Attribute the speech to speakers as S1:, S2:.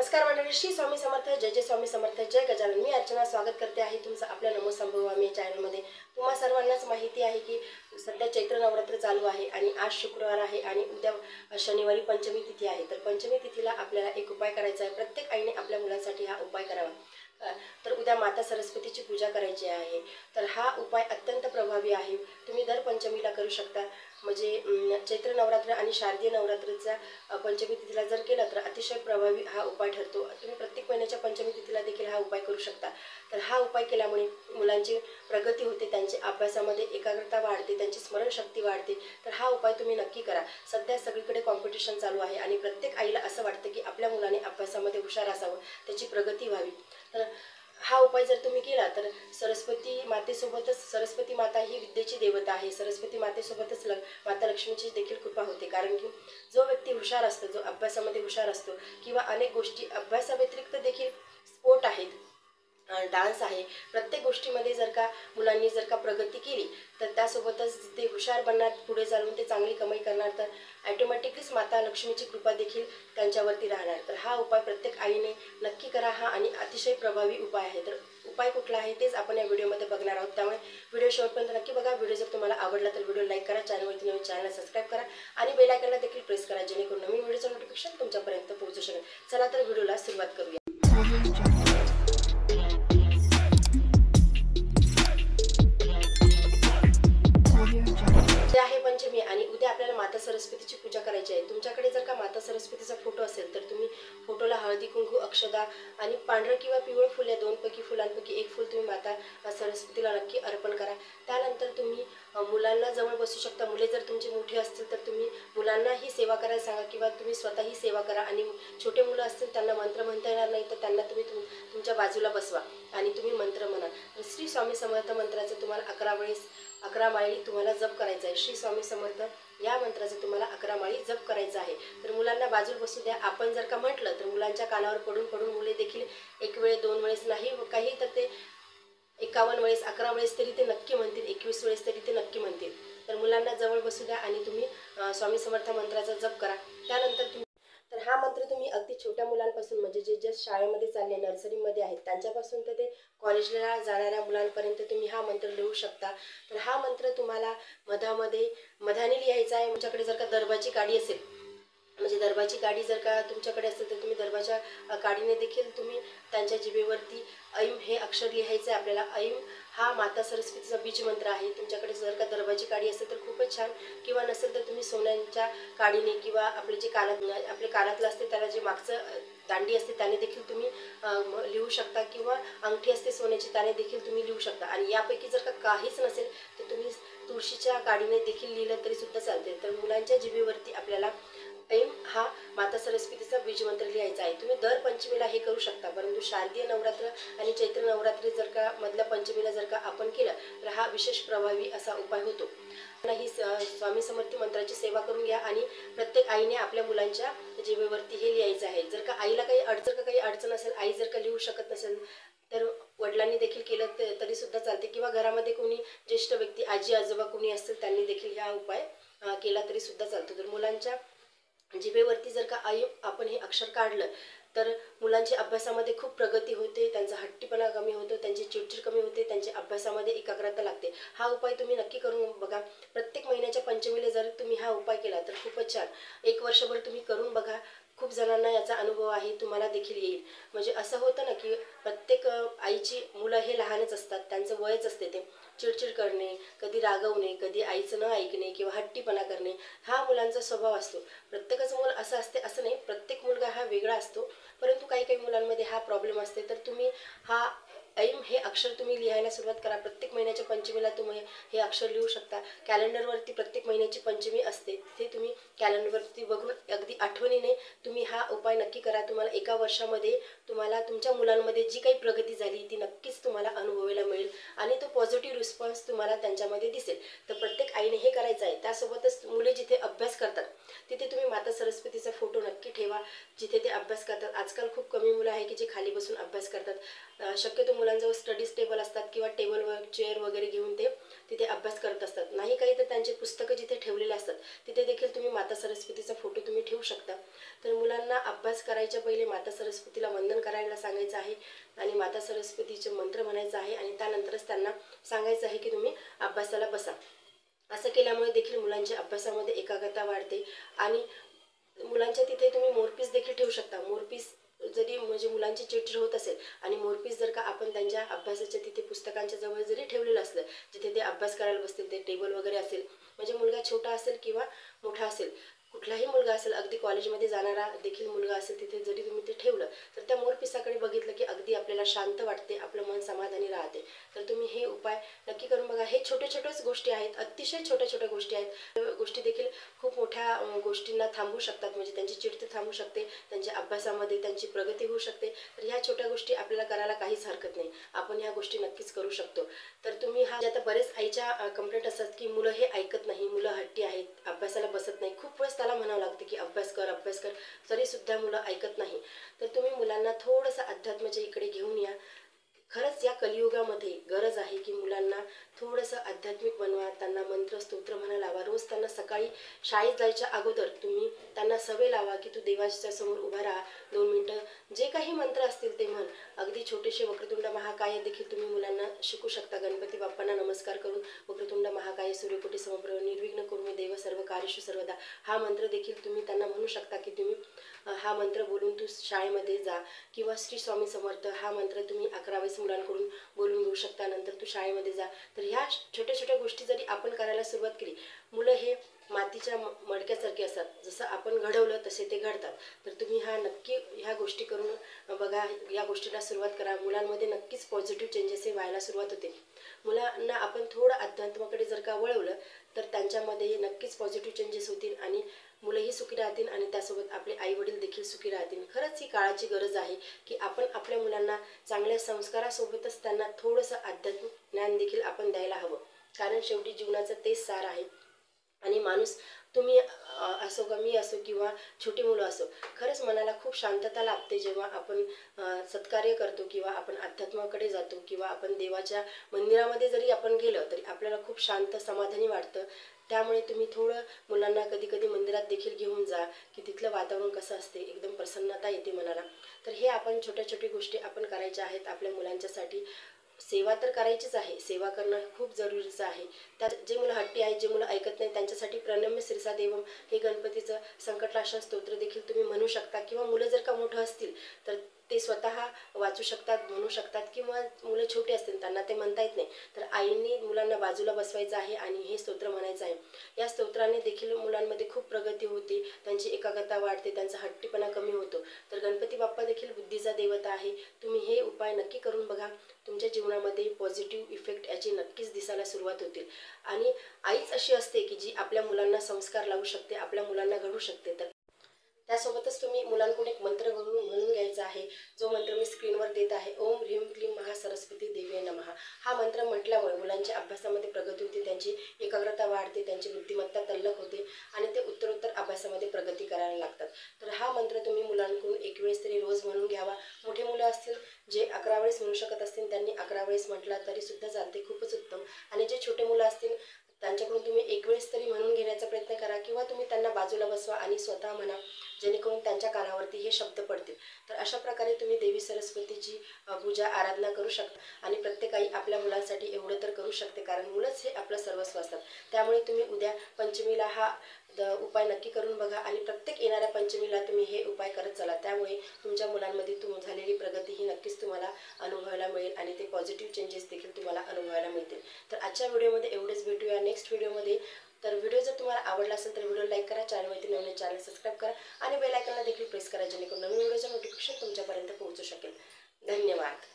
S1: नमस्कार मंडळी, श्री स्वामी समर्थ, जय जय स्वामी समर्थ, जय गजानन। मी अर्चना स्वागत करते आहे तुमचं आपल्या नमो संभवामी चॅनलमध्ये। तुम्हा सर्वांनाच माहिती आहे की सध्या चैत्र नवरात्र चालू आहे आणि आज शुक्रवार आहे आणि उद्या शनिवारी पंचमी तिथी आहे। तर पंचमी तिथीला आपल्याला एक उपाय करायचा आहे। प्रत्येक आईने आपल्या मुलांसाठी हा उपाय करावा। तर उद्या माता सरस्वतीची पूजा करायची आहे। तर हा उपाय अत्यंत प्रभावी आहे। तुम्ही दर पंचमीला करू शकता। म्हणजे चैत्र नवरात्र आणि शारदीय नवरात्रचा पंचमी तिथीला जर केला तर अतिशय प्रभावी हा उपाय ठरतो। तुम्ही प्रत्येक महिन्याच्या पंचमी तिथीला देखील हा उपाय करू शकता। तर हा उपाय केल्यामुळे मुलांची प्रगती होते, त्यांच्या अभ्यासामध्ये एकाग्रता वाढते, त्यांची स्मरणशक्ती वाढते। तर हा उपाय तुम्ही नक्की करा। सध्या सगळीकडे कॉम्पिटिशन चालू आहे आणि प्रत्येक आईला असं वाटतं की आपल्या मुलाने अभ्यासामध्ये हुशार असावं, त्याची प्रगती व्हावी। तर हा उपाय जर तुम्ही केला तर सरस्वती मातेसोबतच, सरस्वती माता ही विद्येची देवता आहे, सरस्वती मातेसोबतच माता लक्ष्मीची देखील कृपा होते। कारण की जो व्यक्ती हुशार असतो, जो अभ्यासामध्ये हुशार असतो किंवा अनेक गोष्टी अभ्यासाव्यतिरिक्त देखील स्पोर्ट आहेत, डान्स आहे, प्रत्येक गोष्टीमध्ये जर का मुलांनी जर का प्रगती केली तर त्यासोबतच ते हुशार बनणार, पुढे चालून ते चांगली कमाई करणार, तर ॲटोमॅटिकलीच माता लक्ष्मीची कृपा देखील त्यांच्यावरती राहणार। तर हा उपाय प्रत्येक आईने नक्की करा। हा आणि अतिशय प्रभावी उपाय आहे। तर उपाय कुठला आहे तेच आपण या व्हिडिओमध्ये बघणार आहोत, त्यामुळे व्हिडिओ शेवटपर्यंत नक्की बघा। व्हिडिओ जर तुम्हाला आवडला तर व्हिडिओ लाईक करा, चॅनलवरती नवीन चॅनल सबस्क्राईब करा आणि बेल आयकॉनला देखील प्रेस करा, जेणेकरून नवीन व्हिडिओचं नोटिफिकेशन तुमच्यापर्यंत पोहोचू शकेल। चला तर व्हिडिओला सुरुवात करूया। आहे पंचमी आणि उद्या आपल्याला माता सरस्वतीची पूजा करायची आहे। तुमच्याकडे जर का माता सरस्वतीचा फोटो असेल तर तुम्ही फोटोला हळदी कुंकू, अक्षदा आणि पांढरं किंवा पिवळं फुल या दोनपैकी फुलांपैकी एक फुल तुम्ही माता सरस्वतीला नक्की अर्पण करा। त्यानंतर तुम्ही मुलांना जवळ बसू शकता। मुले जर तुमची मोठी असतील तर तुम्ही मुलांनाही सेवा करायला सांगा किंवा तुम्ही स्वतःही सेवा करा। आणि छोटे मुलं असतील त्यांना मंत्र म्हणता येणार नाही तर त्यांना तुम्ही तुमच्या बाजूला बसवा आणि तुम्ही मंत्र म्हणा। श्री स्वामी समर्थ मंत्राचं तुम्हाला 11 माळी तुम्हाला जप करायचा आहे। श्री स्वामी समर्थ या मंत्राचं तुम्हाला 11 माळी जप करायचा आहे। तर मुलांना बाजूला बसू द्या। आपण जर का म्हटलं तर मुलांच्या कानावर पडून पडून मुले देखील एक वेळ, दोन वेळेस नाही काही तर ते 51 वेळेस, 11 वेळेस तरी ते नक्की म्हणतील, 21 वेळेस तरी ते नक्की म्हणतील। तर मुलांना जवळ बसू द्या आणि तुम्ही स्वामी समर्थ मंत्राचा जप करा। त्यानंतर तुम्ही तर हा मंत्र तुम्ही अगदी छोट्या मुलांपासून, म्हणजे जे जस्ट शाळेमध्ये चालले, नर्सरीमध्ये आहेत त्यांच्यापासून तर ते कॉलेजला जाणाऱ्या मुलांपर्यंत तुम्ही हा मंत्र लिहू शकता। तर हा मंत्र तुम्हाला मधाने लिहायचा आहे। तुमच्याकडे जर का दर्भाची काडी असेल, म्हणजे दर्भाची काडी जर का तुमच्याकडे असेल तर तुम्ही दर्भाच्या काडीने देखील तुम्ही त्यांच्या जिभेवरती ऐम हे अक्षर लिहायचे आहे आपल्याला। ऐम हा माता सरस्वतीचा बीज मंत्र आहे। तुमच्याकडे जर का दर्भाची काडी असेल तर खूपच छान, किंवा नसेल तर तुम्ही सोन्याच्या काडीने किंवा आपले जे आपले कानातलं असते त्याला जे मागचं दांडी असते त्याने देखील तुम्ही लिहू शकता, किंवा अंगठी असते सोन्याची त्याने देखील तुम्ही लिहू शकता। आणि यापैकी जर का काहीच नसेल तर तुम्ही तुळशीच्या काडीने देखील लिहिलं तरी सुद्धा चालते। तर मुलांच्या जिभेवरती आपल्याला ऐम हा माता सरस्वतीचा बीज मंत्र लिहायचा आहे। तुम्ही दर पंचमीला हे करू शकता, परंतु शारदीय नवरात्र आणि चैत्र नवरात्री जर का मधल्या पंचमीला जर का आपण केलं तर हा विशेष प्रभावी असा उपाय होतो। ही स्वामी समर्थ मंत्राची सेवा करून घ्या आणि प्रत्येक आईने आपल्या मुलांच्या जिभेवरती हे लिहायचं आहे। जर का आईला काही अडचण असेल, आई जर का लिहू शकत नसेल तर वडिलांनी देखील केलं तरी सुद्धा चालते, किंवा घरामध्ये कोणी ज्येष्ठ व्यक्ती, आजी आजोबा कोणी असतील त्यांनी देखील हा उपाय केला तरी सुद्धा चालतो। तर मुलांच्या जिभेवरती जर का आपण हे अक्षर काढलं तर मुलांची अभ्यासामध्ये खूप प्रगती होते, त्यांचा हट्टीपणा कमी होतो, त्यांची चिडचिड कमी होते, त्यांच्या अभ्यासामध्ये एकाग्रता लागते। हा उपाय तुम्ही नक्की करून बघा। प्रत्येक महिन्याच्या पंचमीला जर तुम्ही हा उपाय केला तर खूपच छान। 1 वर्षभर तुम्ही करून बघा। खूप जणांना याचा अनुभव आहे, तुम्हाला देखील येईल। म्हणजे असं होतं ना की प्रत्येक आईची मुलं हे लहानच असतात, त्यांचं वयच असते ते चिडचिड करणे, कधी रागवणे, कधी आईचं न ऐकणे किंवा हट्टीपणा करणे, हा मुलांचा स्वभाव असतो। प्रत्येकाचं मूल असं असते असं नाही, प्रत्येक मुलगा हा वेगळा असतो, परंतु काही मुलांमध्ये हा प्रॉब्लेम असते। तर तुम्ही हा ऐम हे अक्षर तुम्ही लिहायला सुरुवात करा। प्रत्येक महिन्याच्या पंचमीला तुम्ही हे अक्षर लिहू शकता। कॅलेंडरवरती प्रत्येक महिन्याची पंचमी असते, तिथे तुम्ही कॅलेंडरवरती बघून अगदी आठवणीने तुम्ही हा उपाय नक्की करा। तुम्हाला 1 वर्षामध्ये तुम्हाला तुमच्या मुलांमध्ये जी काही प्रगती झाली ती नक्कीच तुम्हाला अनुभवायला मिळेल आणि तो पॉझिटिव्ह रिस्पॉन्स तुम्हाला त्यांच्यामध्ये दिसेल। तर प्रत्येक आईने हे करायचं आहे। त्यासोबतच मुले जिथे अभ्यास करतात तिथे तुम्ही माता सरस्वतीचा फोटो नक्की ठेवा, जिथे ते अभ्यास करतात। आजकाल खूप कमी मुलं आहे की जे खाली बसून अभ्यास करतात। शक्यतो मुलांजवळ स्टडी टेबल असतात किंवा टेबलवर चेअर वगैरे घेऊन ते तिथे अभ्यास करत असतात. नाही काही तर त्यांचे पुस्तकं जिथे ठेवलेले असतात तिथे देखील तुम्ही माता सरस्वतीचा फोटो तुम्ही ठेवू शकता. तर मुलांना अभ्यास करायच्या पहिले माता सरस्वतीला वंदन करायला सांगायचं आहे आणि माता सरस्वतीचे मंत्र म्हणायचं आहे आणि त्यानंतरच त्यांना सांगायचं आहे की तुम्ही अभ्यासाला बसा. असं केल्यामुळे देखील मुलांच्या अभ्यासामध्ये एकाग्रता वाढते. आणि मुलांच्या तिथे तुम्ही मोरपीस देखील ठेवू शकता. मोरपीस जरी म्हणजे मुलांची चिडचिड होत असेल आणि मोरपीस जर का आपण त्यांच्या अभ्यासाच्या तिथे पुस्तकांच्या जवळ जरी ठेवलेलं असलं, जिथे ते अभ्यास करायला बसतील, ते टेबल वगैरे असेल, म्हणजे मुलगा छोटा असेल किंवा मोठा असेल, कुठलाही मुलगा असेल, अगदी कॉलेजमध्ये जाणारा देखील मुलगा असेल, तिथे जरी तुम्ही ते ठेवलं तर त्या मोरपिसाकडे बघितलं की अगदी आपल्याला शांत वाटते, आपलं मन समाधानी राहते. तर तुम्ही हे उपाय नक्की करून बघा. हे छोटे छोटेच गोष्टी आहेत, अतिशय छोट्या छोट्या गोष्टी आहेत. गोष्टी देखील खूप मोठ्या गोष्टींना थांबवू शकतात, म्हणजे त्यांची चिडचिड थांबू शकते, त्यांच्या अभ्यासामध्ये त्यांची प्रगती होऊ शकते. तर ह्या छोट्या गोष्टी आपल्याला करायला काहीच हरकत नाही. आपण ह्या गोष्टी नक्कीच करू शकतो. तर तुम्ही आता बरेच आईच्या कंप्लेंट असतात की मुलं हे ऐकत नाही, मुलं हट्टी आहेत, अभ्यासाला बसत नाही. खूप वेळेस त्याला म्हणावं लागतं की अभ्यास कर अभ्यास कर, तरीसुद्धा मुलं ऐकत नाही. तर तुम्ही मुलांना थोडंसं अध्यात्माच्या इकडे घेऊन या. खरंच या कलियुगामध्ये गरज आहे की मुलांना थोडंसं आध्यात्मिक बनवा, त्यांना मंत्र स्तोत्र म्हणायला लावा. रोज त्यांना सकाळी शाळेत जायच्या अगोदर तुम्ही त्यांना सवय लावा की तू देवाच्या समोर उभा राहा, 2 मिनटं जे काही मंत्र असतील ते म्हण. अगदी छोटेसे वक्रतुंड महाकाय देखील तुम्ही मुलांना शिकू शकता. गणपती बाप्पांना नमस्कार करून वक्रतुंड महाकाय सूर्यकोटी समप्रभ निर्विघ्न कुरु देव सर्व कार्येषु सर्वदा हा मंत्र देखील तुम्ही त्यांना म्हणू शकता की तुम्ही हा मंत्र बोलून तू शाळेमध्ये जा. किंवा श्री स्वामी समर्थ हा मंत्र तुम्ही 11 वेळेस मुलांकडून बोलून घेऊ शकता. नंतर तू शाळेमध्ये जा. तर ह्या छोट्या छोट्या गोष्टी जरी आपण करायला सुरुवात केली, मुलं हे मातीच्या मडक्यासारखे असतात, जसं आपण घडवलं तसे ते घडतात. तर तुम्ही नक्की ह्या गोष्टी करून बघा, या गोष्टीला सुरुवात करा. मुलांमध्ये नक्कीच पॉझिटिव्ह चेंजेस हे व्हायला सुरुवात होते. मुलांना आपण थोडं अध्यात्माकडे जर का वळवलं तर त्यांच्यामध्ये नक्कीच पॉझिटिव्ह चेंजेस होतील आणि मुलंही सुखी राहतील आणि त्यासोबत आपले आई वडील देखील सुखी राहतील. खरंच ही काळाची गरज आहे की आपण आपल्या मुलांना चांगल्या संस्कारासोबतच त्यांना थोडंसं आध्यात्मिक ज्ञान देखील आपण द्यायला हवं. कारण शेवटी जीवनाचं तेच सार आहे. आणि माणूस तुम्ही असो का मी असो किंवा छोटी मुलं असो, खरंच मनाला खूप शांतता लाभते जेव्हा आपण सत्कार्य करतो किंवा आपण अध्यात्माकडे जातो किंवा आपण देवाच्या मंदिरामध्ये जरी आपण गेलं तरी आपल्याला खूप शांत समाधानी वाटतं. त्यामुळे तुम्ही थोडं मुलांना कधी कधी मंदिरात देखील घेऊन जा की तिथलं वातावरण कसं असते, एकदम प्रसन्नता येते मनाला. तर हे आपण छोट्या छोट्या गोष्टी आपण करायच्या आहेत आपल्या मुलांच्यासाठी. सेवा तर करायचीच आहे, सेवा करणं खूप जरुरीचं आहे. त्यात जे मुलं हट्टी आहेत, जे मुलं ऐकत नाही, त्यांच्यासाठी प्रणम्य शिरसा देवम हे गणपतीचं संकटनाशन स्तोत्र देखील तुम्ही म्हणू शकता. किंवा मुलं जर का मोठं असतील तर ते स्वतः वाचू शकतात, म्हणू शकतात. किंवा मुलं छोटी असतील त्यांना ते म्हणता येत नाही तर आईंनी मुलांना बाजूला बसवायचं आहे आणि हे स्तोत्र म्हणायचं आहे. या स्तोत्राने देखील मुलांमध्ये खूप प्रगती होते, त्यांची एकाग्रता वाढते, त्यांचा हट्टीपणा कमी होतो. तर गणपती बाप्पा देखील बुद्धीचा देवता आहे. तुम्ही हे उपाय नक्की करून बघा. तुमच्या जीवनामध्ये पॉझिटिव्ह इफेक्ट याची नक्कीच दिसायला सुरुवात होतील. आणि आईच अशी असते की जी आपल्या मुलांना संस्कार लावू शकते, आपल्या मुलांना घडवू शकते. तर त्यासोबतच तुम्ही मुलांकडून एक मंत्र म्हणून घ्यायचा आहे, जो मंत्र मी स्क्रीनवर देत आहे. ओम ह्रीं क्लीं महासरस्वती देवे नमः. हा मंत्र म्हटल्यामुळे मुलांच्या अभ्यासामध्ये प्रगती होते, त्यांची एकाग्रता वाढते, त्यांची बुद्धिमत्ता तल्लख होते आणि ते उत्तरोत्तर अभ्यासामध्ये प्रगती करायला लागतात. तर हा मंत्र तुम्ही मुलांकडून 1 वेळेस तरी रोज म्हणून घ्यावा. मोठे मुलं असतील जे 11 वेळेस म्हणू शकत असतील त्यांनी 11 वेळेस म्हटला तरी सुद्धा चालते, खूपच उत्तम. आणि जे छोटे मुलं असतील त्यांच्याकडून तुम्ही 1 वेळेस तरी म्हणून घेण्याचा प्रयत्न करा किंवा तुम्ही त्यांना बाजूला बसवा आणि स्वतः म्हणा, जेणेकरून त्यांच्या कानावरती हे शब्द पडतील. तर अशा प्रकारे तुम्ही देवी सरस्वतीची पूजा आराधना करू शकता. आणि प्रत्येक आई आपल्या मुलांसाठी एवढं तर करू शकते, कारण मुलंच हे आपलं सर्वस्व असतात. त्यामुळे तुम्ही उद्या पंचमीला हा उपाय नक्की करून बघा आणि प्रत्येक येणाऱ्या पंचमीला तुम्ही हे उपाय करत चला. त्यामुळे तुमच्या मुलांमध्ये झालेली प्रगती ही नक्कीच तुम्हाला अनुभवायला मिळेल आणि ते पॉझिटिव्ह चेंजेस देखील तुम्हाला अनुभवायला मिळतील. तर आजच्या व्हिडिओमध्ये एवढेच. भेटूया नेक्स्ट व्हिडिओमध्ये. तर व्हिडिओ जर तुम्हाला आवडला असेल तर व्हिडिओ लाईक करा, चॅनलवरती नवीन चॅनल सबस्क्राईब करा आणि बेल आयकॉनला देखील प्रेस करा, जेणेकरून नवीन व्हिडिओचं नोटिफिकेशन तुमच्यापर्यंत पोहोचू शकेल. धन्यवाद.